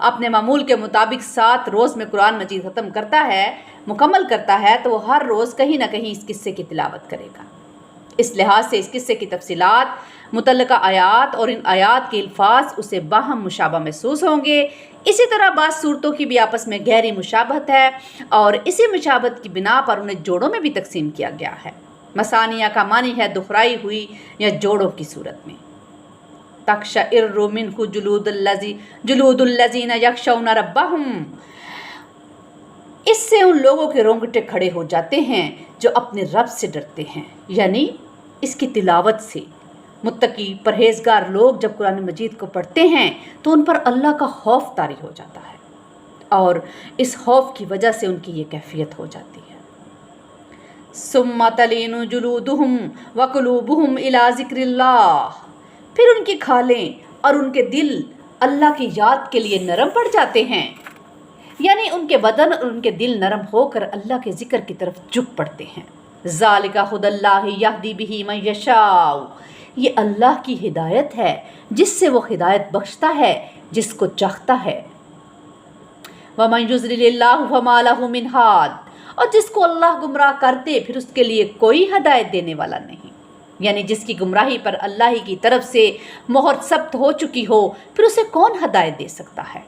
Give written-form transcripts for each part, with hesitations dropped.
اپنے معمول کے مطابق 7 روز میں قرآن مجید ختم کرتا ہے، مکمل کرتا ہے، تو وہ ہر روز کہیں نہ کہیں اس قصے کی تلاوت کرے گا۔ اس لحاظ سے اس قصے کی تفصیلات، متعلقہ آیات اور ان آیات کے الفاظ اسے باہم مشابہ محسوس ہوں گے۔ اسی طرح بعض صورتوں کی بھی آپس میں گہری مشابہت ہے اور اسی مشابہت کی بنا پر انہیں جوڑوں میں بھی تقسیم کیا گیا ہے۔ مثانیہ کا معنی ہے دہرائی ہوئی یا جوڑوں کی صورت میں۔ تقشعر منہ جلود الذین یخشون ربہم، اس سے ان لوگوں کے رونگٹے کھڑے ہو جاتے ہیں جو اپنے رب سے ڈرتے ہیں، یعنی اس کی تلاوت سے متقی پرہیزگار لوگ جب قرآن مجید کو پڑھتے ہیں تو ان پر اللہ کا خوف طاری ہو جاتا ہے اور اس خوف کی وجہ سے ان کی یہ کیفیت ہو جاتی ہے۔ ثم تلین جلودہم وقلوبہم الی ذکر اللہ، پھر ان کی کھالیں اور ان کے دل اللہ کی یاد کے لیے نرم پڑ جاتے ہیں، یعنی ان کے بدن اور ان کے دل نرم ہو کر اللہ کے ذکر کی طرف جھک پڑتے ہیں۔ ذالک ھدی اللہ یہدی بہ من یشاء، یہ اللہ کی ہدایت ہے جس سے وہ ہدایت بخشتا ہے جس کو چاہتا ہے۔ ومن یضلل اللہ فما لہ من ہاد، اور جس کو اللہ گمراہ کر دے پھر اس کے لیے کوئی ہدایت دینے والا نہیں، یعنی جس کی گمراہی پر اللہ ہی کی طرف سے مہر ثبت ہو چکی ہو پھر اسے کون ہدایت دے سکتا ہے۔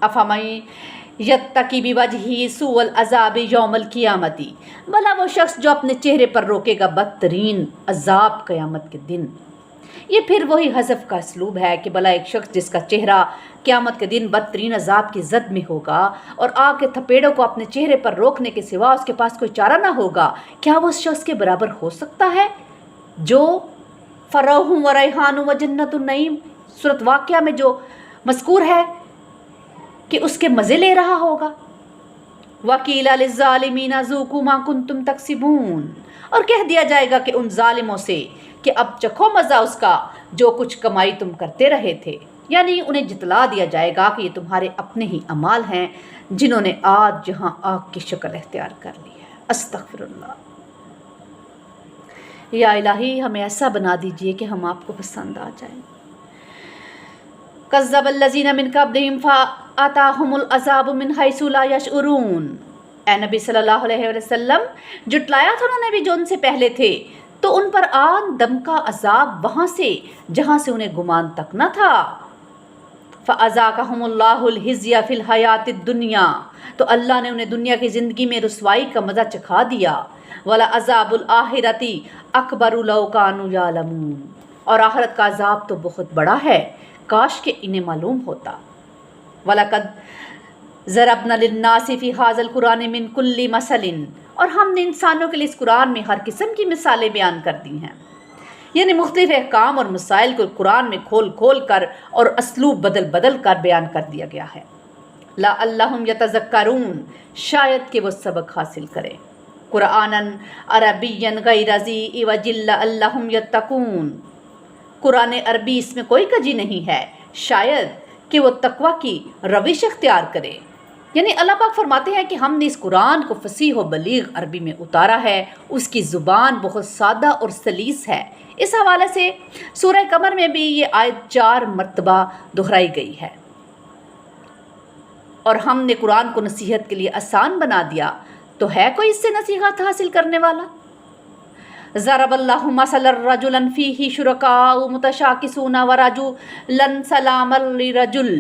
افمن یتقی بوجہہ سوء العذاب یوم القیامۃ، بھلا وہ شخص جو اپنے چہرے پر روکے گا بدترین عذاب قیامت کے دن۔ یہ پھر وہی حذف کا اسلوب ہے کہ بھلا ایک شخص جس کا چہرہ قیامت کے دن بدترین عذاب کی زد میں ہوگا اور آگ کے تھپیڑوں کو اپنے چہرے پر روکنے کے سوا اس کے پاس کوئی چارہ نہ ہوگا، کیا وہ اس شخص کے برابر ہو سکتا ہے جو فروح و ریحان و جنت النعیم سورۃ واقعہ میں جو مذکور ہے کہ اس کے مزے لے رہا ہوگا؟ وَقِيلَ لِلظَّالِمِينَ ذُوقُوا مَا كُنتُمْ تَكْسِبُونَ، اور کہہ دیا جائے گا کہ ان ظالموں سے کہ اب چکھو مزہ اس کا جو کچھ کمائی تم کرتے رہے تھے، یعنی انہیں جتلا دیا جائے گا کہ یہ تمہارے اپنے ہی اعمال ہیں جنہوں نے آج جہاں آگ کی شکل اختیار کر لی ہے۔ استغفر اللہ۔ یا الہی ہمیں ایسا بنا دیجئے کہ ہم آپ کو پسند آ جائیں۔ کذب الذین من قبلہم فآتاہم العذاب من حیث لا یشعرون، اے نبی صلی اللہ علیہ وسلم، جھٹلایا تھا انہوں نے بھی جو ان سے پہلے تھے، تو ان پر آن دم کا عذاب وہاں سے جہاں سے انہیں گمان تک نہ تھا۔ فَأَذَاقَهُمُ اللَّهُ الْخِزْيَ فِي الْحَيَاةِ الدُّنْيَا، تو اللہ نے انہیں دنیا کی زندگی میں رسوائی کا مزہ چکھا دیا۔ وَلَعَذَابُ الْآخِرَةِ أَكْبَرُ لَوْ كَانُوا يَعْلَمُونَ، اور آخرت کا عذاب تو بہت بڑا ہے، کاش کہ انہیں معلوم ہوتا۔ وَلَقَدْ ضَرَبْنَا لِلنَّاسِ فِي هَذَا الْقُرْآنِ مِنْ كُلِّ مَثَلٍ، اور ہم نے انسانوں کے لیے اس قرآن میں ہر قسم کی مثالیں بیان کر دی ہیں، یعنی مختلف احکام اور مسائل کو قرآن میں کھول کھول کر اور اسلوب بدل بدل کر بیان کر دیا گیا ہے۔ لَعَلَّهُمْ يَتَذَكَّرُونَ، شاید کہ وہ سبق حاصل کریں۔ قرآنًا عربیًا غیر ذی عوج لعلہم یتقون، قرآن عربی اس میں کوئی کجی نہیں ہے، شاید کہ وہ تقوی کی روش اختیار کرے۔ یعنی اللہ پاک فرماتے ہیں کہ ہم نے اس قرآن کو فصیح و بلیغ عربی میں اتارا ہے، اس کی زبان بہت سادہ اور سلیس ہے۔ اس حوالے سے سورہ قمر میں بھی یہ آیت 4 مرتبہ دہرائی گئی ہے۔ اور ہم نے قرآن کو نصیحت کے لیے آسان بنا دیا، تو ہے کوئی اس سے نصیحت حاصل کرنے والا؟ ضرب اللہ مثلا رجلا فیہ شرکاء متشاکسون ورجلا سلاما لرجل،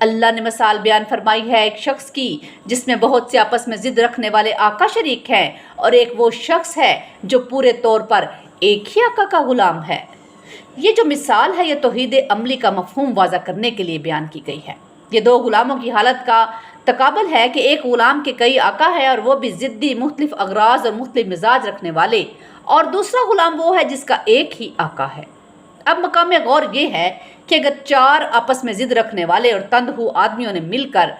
اللہ نے مثال بیان فرمائی ہے ایک شخص کی جس میں بہت سے آپس میں ضد رکھنے والے آقا شریک ہیں، اور ایک وہ شخص ہے جو پورے طور پر ایک ہی آقا کا غلام ہے۔ یہ جو مثال ہے یہ توحید عملی کا مفہوم واضح کرنے کے لیے بیان کی گئی ہے۔ یہ دو غلاموں کی حالت کا تقابل ہے کہ ایک غلام کے کئی آقا ہے اور وہ بھی ضدی، مختلف اغراض اور مختلف مزاج رکھنے والے، اور دوسرا غلام وہ ہے جس کا ایک ہی آقا ہے۔ اب مقام غور یہ ہے کہ اگر 4 آپس میں ضد رکھنے والے اور تند ہو آدمیوں نے مل کر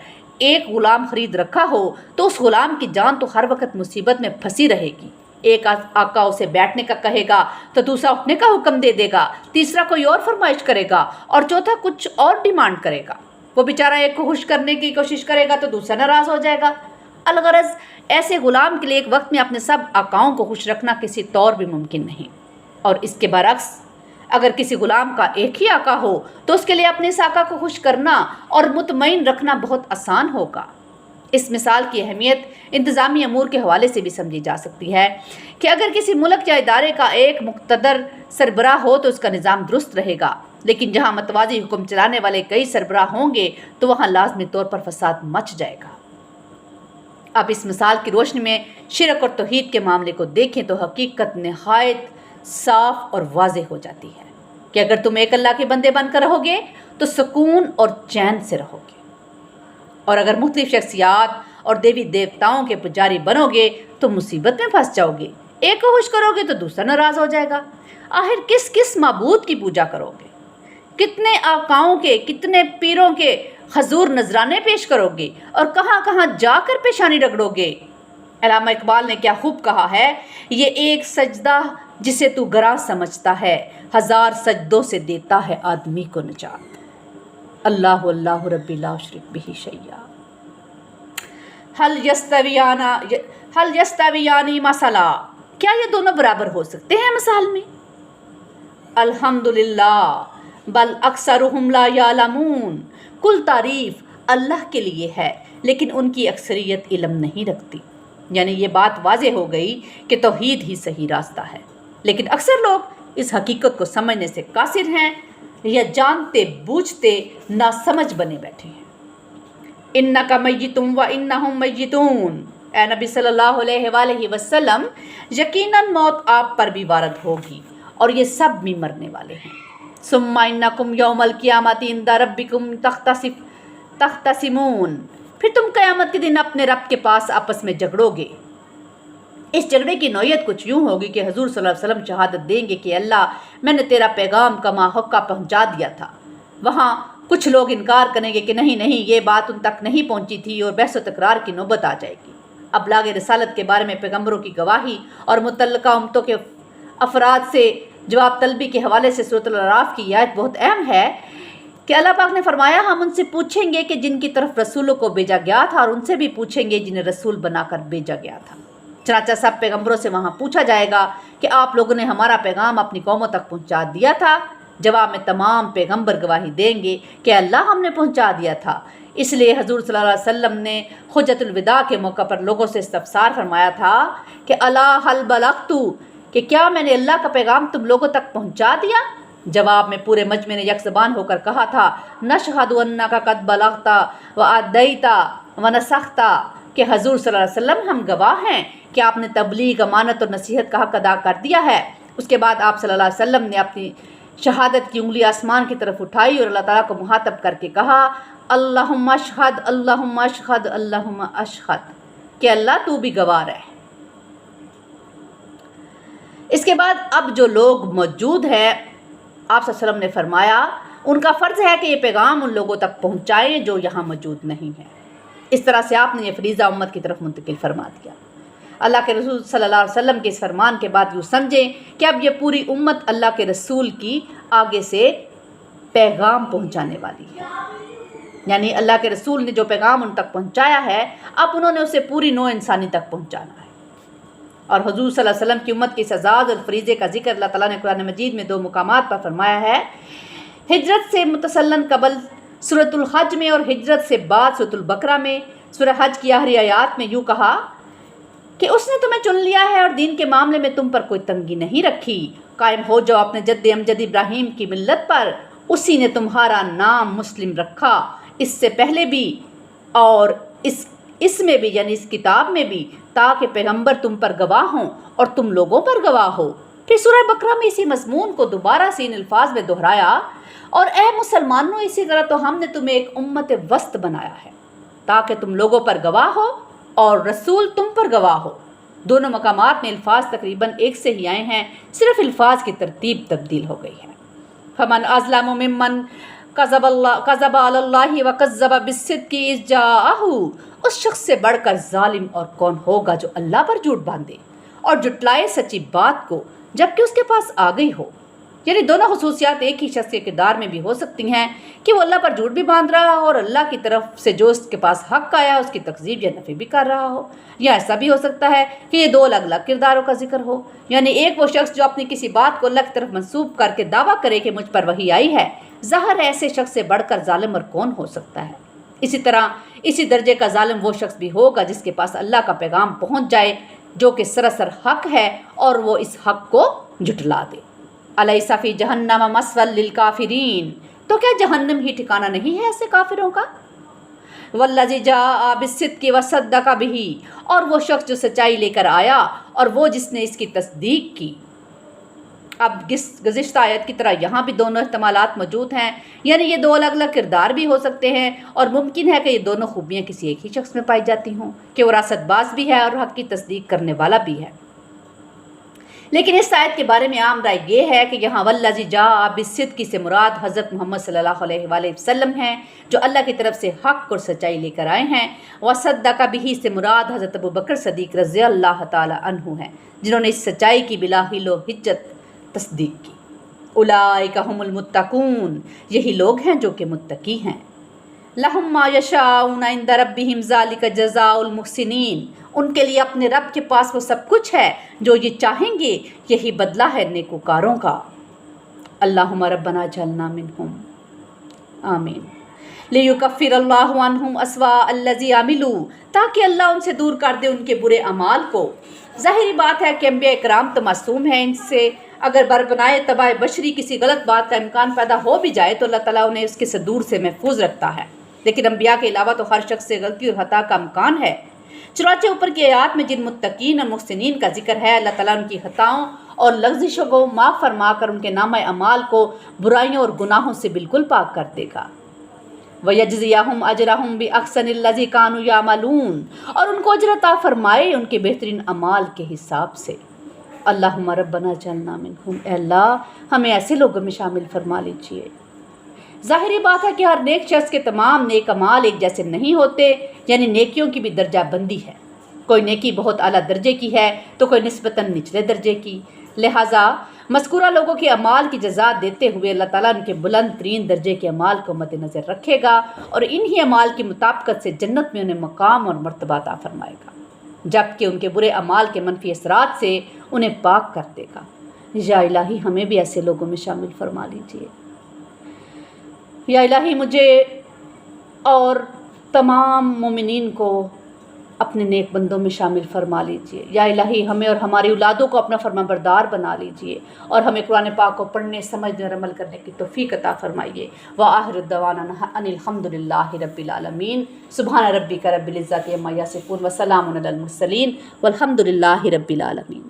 ایک غلام خرید رکھا ہو تو اس غلام کی جان تو ہر وقت مصیبت میں پھنسی رہے گی۔ ایک آقا اسے بیٹھنے کا کہے گا تو دوسرا اٹھنے کا حکم دے دے گا، تیسرا کوئی اور فرمائش کرے گا اور چوتھا کچھ اور ڈیمانڈ کرے گا۔ وہ بیچارہ ایک کو خوش کرنے کی کوشش کرے گا تو دوسرا ناراض ہو جائے گا۔ الغرض ایسے غلام کے لیے ایک وقت میں اپنے سب آقاؤں کو خوش رکھنا کسی طور بھی ممکن نہیں۔ اور اس کے برعکس اگر کسی غلام کا ایک ہی آقا ہو تو اس کے لیے اپنے اس آقا کو خوش کرنا اور مطمئن رکھنا بہت آسان ہوگا۔ اس مثال کی اہمیت انتظامی امور کے حوالے سے بھی سمجھی جا سکتی ہے کہ اگر کسی ملک یا ادارے کا ایک مقتدر سربراہ ہو تو اس کا نظام درست رہے گا، لیکن جہاں متوازی حکم چلانے والے کئی سربراہ ہوں گے تو وہاں لازمی طور پر فساد مچ جائے گا۔ اب اس مثال کی روشنی میں شرک اور توحید کے معاملے کو دیکھیں تو حقیقت نہایت صاف اور واضح ہو جاتی ہے کہ اگر تم ایک اللہ کے بندے بن کر رہو گے تو سکون اور چین سے رہو گے، اور اگر مختلف شخصیات اور دیوی دیوتاؤں کے پجاری بنو گے تو مصیبت میں پھنس جاؤ گے۔ ایک کو خوش کرو گے تو دوسرا ناراض ہو جائے گا۔ آخر کس کس معبود کی پوجا کرو گے؟ کتنے آقاؤں کے، کتنے پیروں کے حضور نذرانے پیش کرو گے اور کہاں کہاں جا کر پیشانی رگڑو گے؟ علامہ اقبال نے کیا خوب کہا ہے، یہ ایک سجدہ جسے تو گراں سمجھتا ہے، ہزار سجدوں سے دیتا ہے آدمی کو نجات۔ اللہ اللہ ربی لا شرک بہ شیئا۔ حل یستویانی مثلا، کیا یہ دونوں برابر ہو سکتے ہیں مثال میں؟ الحمدللہ بل اکثرہم لا یعلمون، کل تعریف اللہ کے لیے ہے لیکن ان کی اکثریت علم نہیں رکھتی۔ یعنی یہ بات واضح ہو گئی کہ توحید ہی صحیح راستہ ہے، لیکن اکثر لوگ اس حقیقت کو سمجھنے سے قاصر ہیں یا جانتے بوجھتے ناسمجھ بنے بیٹھے ہیں۔ انک میت و انہم میتون، اے نبی صلی اللہ علیہ وآلہ وسلم، یقیناً موت آپ پر بھی وارد ہوگی اور یہ سب بھی مرنے والے ہیں۔ ثم انکم یوم القیامۃ عند ربکم تختصمون، پھر تم قیامت کے دن اپنے رب کے پاس آپس میں جھگڑو گے۔ اس جھگڑے کی نوعیت کچھ یوں ہوگی کہ حضور صلی اللہ علیہ وسلم شہادت دیں گے کہ اللہ میں نے تیرا پیغام کما حقہ پہنچا دیا تھا، وہاں کچھ لوگ انکار کریں گے کہ نہیں نہیں یہ بات ان تک نہیں پہنچی تھی اور بحث و تکرار کی نوبت آ جائے گی۔ ابلاغ رسالت کے بارے میں پیغمبروں کی گواہی اور متعلقہ امتوں کے افراد سے جواب طلبی کے حوالے سے سورۃ الاعراف کی یہ آیت بہت اہم ہے کہ اللہ پاک نے فرمایا ہم ان سے پوچھیں گے کہ جن کی طرف رسولوں کو بھیجا گیا تھا، اور ان سے بھی پوچھیں گے جنہیں رسول بنا کر بھیجا گیا تھا۔ چنانچہ سب پیغمبروں سے وہاں پوچھا جائے گا کہ آپ لوگوں نے ہمارا پیغام اپنی قوموں تک پہنچا دیا تھا؟ جواب میں تمام پیغمبر گواہی دیں گے کہ اللہ ہم نے پہنچا دیا تھا۔ اس لیے حضور صلی اللہ علیہ وسلم نے حجۃ الوداع کے موقع پر لوگوں سے استفسار فرمایا تھا کہ الا هل بلغت، کہ کیا میں نے اللہ کا پیغام تم لوگوں تک پہنچا دیا؟ جواب میں پورے مجمع نے یک زبان ہو کر کہا تھا نشہد انک قد بلغت وادیت ونصحت، کہ حضور صلی اللہ علیہ وسلم ہم گواہ ہیں کہ آپ نے تبلیغ، امانت اور نصیحت کا حق ادا کر دیا ہے۔ اس کے بعد آپ صلی اللہ علیہ وسلم نے اپنی شہادت کی انگلی آسمان کی طرف اٹھائی اور اللہ تعالیٰ کو مخاطب کر کے کہا اللہم اشہد اللہم اشہد اللہم اشہد، کہ اللہ تو بھی گواہ رہے۔ اس کے بعد اب جو لوگ موجود ہیں، آپ صلی اللہ علیہ وسلم نے فرمایا ان کا فرض ہے کہ یہ پیغام ان لوگوں تک پہنچائیں جو یہاں موجود نہیں ہیں۔ اس طرح سے آپ نے یہ فریضہ امت کی طرف منتقل فرما دیا۔ اللہ کے رسول صلی اللہ علیہ وسلم کے اس فرمان کے بعد یوں سمجھیں کہ اب یہ پوری امت اللہ کے رسول کی آگے سے پیغام پہنچانے والی ہے، یعنی اللہ کے رسول نے جو پیغام ان تک پہنچایا ہے اب انہوں نے اسے پوری نوع انسانی تک پہنچانا ہے۔ اور حضور صلی اللہ علیہ وسلم کی امت کے اس اعزاز اور فریضے کا ذکر اللہ تعالیٰ نے قرآن مجید میں 2 مقامات پر فرمایا ہے، ہجرت سے متسلن قبل سورۃ الحج میں اور ہجرت سے بعد سورۃ البقرہ میں۔ سورہ حج کی آخری آیات میں یوں کہا کہ اس نے تمہیں چن لیا ہے اور دین کے معاملے میں تم پر کوئی تنگی نہیں رکھی، قائم ہو جاؤ اپنے جد امجد ابراہیم کی ملت پر، اسی نے تمہارا نام مسلم رکھا، اس سے پہلے بھی اور اس میں بھی یعنی اس کتاب میں بھی، تاکہ پیغمبر تم پر گواہ ہوں اور تم لوگوں پر گواہ ہو۔ پھر سورہ بقرہ میں اسی مضمون کو دوبارہ سے ان الفاظ میں دہرایا، اور اے مسلمانوں اسی طرح تو ہم نے تمہیں ایک امت وسط بنایا ہے تاکہ تم لوگوں پر گواہ ہو اور رسول تم پر گواہ ہو۔ دونوں مقامات میں الفاظ تقریباً ایک سے ہی آئے ہیں، صرف الفاظ کی ترتیب تبدیل ہو گئی ہے۔ فمن اظلم ممن کذب علی اللہ وکذب بالصدق اذ جاءہ، اس شخص سے بڑھ کر ظالم اور کون ہوگا جو اللہ پر جھوٹ باندھے اور جھٹلائے سچی بات کو جبکہ اس کے پاس آ گئی ہو۔ یعنی دونوں خصوصیات ایک ہی شخص کے کردار میں بھی ہو سکتی ہیں کہ وہ اللہ پر جھوٹ بھی باندھ رہا ہو اور اللہ کی طرف سے جو اس کے پاس حق آیا اس کی تکذیب یا نفی بھی کر رہا ہو، یا ایسا بھی ہو سکتا ہے کہ یہ دو الگ الگ کرداروں کا ذکر ہو، یعنی ایک وہ شخص جو اپنی کسی بات کو اللہ کی طرف منسوب کر کے دعویٰ کرے کہ مجھ پر وحی آئی ہے، ظاہر ہے ایسے شخص سے بڑھ کر ظالم اور کون ہو سکتا ہے۔ اسی طرح اسی درجے کا ظالم وہ شخص بھی ہوگا جس کے پاس اللہ کا پیغام پہنچ جائے جو کہ سراسر حق ہے اور وہ اس حق کو جھٹلا دے۔ الیس فی جہنم مثوی للکافرین، تو کیا جہنم ہی ٹھکانہ نہیں ہے ایسے کافروں کا؟ والذی جاء بالصدق وصدق بہ، اور وہ شخص جو سچائی لے کر آیا اور وہ جس نے اس کی تصدیق کی۔ اب گزشتہ آیت کی طرح یہاں بھی دونوں احتمالات موجود ہیں، یعنی یہ دو الگ الگ کردار بھی ہو سکتے ہیں اور ممکن ہے کہ یہ دونوں خوبیاں کسی ایک ہی شخص میں پائی جاتی ہوں کہ وہ راست باز بھی ہے اور حق کی تصدیق کرنے والا بھی ہے۔ لیکن اس آیت کے بارے میں عام رائے یہ ہے کہ یہاں والذی جاء بالصدق سے مراد حضرت محمد صلی اللہ علیہ وآلہ وسلم ہیں جو اللہ کی طرف سے حق اور سچائی لے کر آئے ہیں، وصدق بہ سے مراد حضرت ابوبکر صدیق رضی اللہ تعالی عنہ ہیں جنہوں نے اس سچائی کی بلا حیل و حجت تصدیق کی۔ اولئک ھم المتقون، یہی لوگ ہیں جو کہ متقی ہیں۔ لہم ما یشاءون عند ربہم ذلک جزاء المحسنین، ان کے لیے اپنے رب کے پاس وہ سب کچھ ہے جو یہ چاہیں گے، یہی بدلہ ہے نیکوکاروں کا۔ اللہم ربنا اجعلنا منہم، آمین۔ لیکفر اللہ عنہم اسوأ الذی عملوا، تاکہ اللہ ان سے دور کر دے ان کے برے اعمال کو۔ ظاہری بات ہے کہ انبیاء کرام تو معصوم ہیں، ان سے اگر بربنائے طبع بشری کسی غلط بات کا امکان پیدا ہو بھی جائے تو اللہ تعالیٰ انہیں اس کے صدور سے محفوظ رکھتا ہے، لیکن انبیاء کے علاوہ تو ہر شخص سے غلطی اور خطا کا امکان ہے۔ چنانچہ اوپر کی آیات میں جن متقین اور محسنین کا ذکر ہے، اللہ تعالیٰ ان کی خطاؤں اور لغزشوں کو معاف فرما کر ان کے نامہ اعمال کو برائیوں اور گناہوں سے بالکل پاک کر دے گا۔ وَيَجْزِيَهُمْ أَجْرَهُمْ بِأَحْسَنِ الَّذِي كَانُوا يَعْمَلُونَ، اور ان کو اجر عطا فرمائے ان کے بہترین اعمال کے حساب سے۔ اللہم ربنا اجعلنا منہم، اے اللہ ہمیں ایسے لوگوں میں شامل فرما لیجیے۔ ظاہری بات ہے کہ ہر نیک شخص کے تمام نیک اعمال ایک جیسے نہیں ہوتے، یعنی نیکیوں کی بھی درجہ بندی ہے، کوئی نیکی بہت اعلیٰ درجے کی ہے تو کوئی نسبتاً نچلے درجے کی، لہٰذا مذکورہ لوگوں کے اعمال کی جزا دیتے ہوئے اللہ تعالیٰ ان کے بلند ترین درجے کے اعمال کو مد نظر رکھے گا اور انہی اعمال کی مطابقت سے جنت میں انہیں مقام اور مرتبہ عطا فرمائے گا، جبکہ ان کے برے اعمال کے منفی اثرات سے انہیں پاک کر دے گا۔ یا الہی ہمیں بھی ایسے لوگوں میں شامل فرما لیجیے۔ یا الہی مجھے اور تمام مومنین کو اپنے نیک بندوں میں شامل فرما لیجیے۔ یا الہی ہمیں اور ہماری اولادوں کو اپنا فرما بردار بنا لیجیے اور ہمیں قرآن پاک کو پڑھنے، سمجھنے اور عمل کرنے کی توفیق عطا فرمائیے۔ وآخر دعوانا ان الحمد للہ رب العالمین۔ سبحان ربک رب العزۃ عما یصفون وسلام علی المرسلین والحمد للہ رب العالمین۔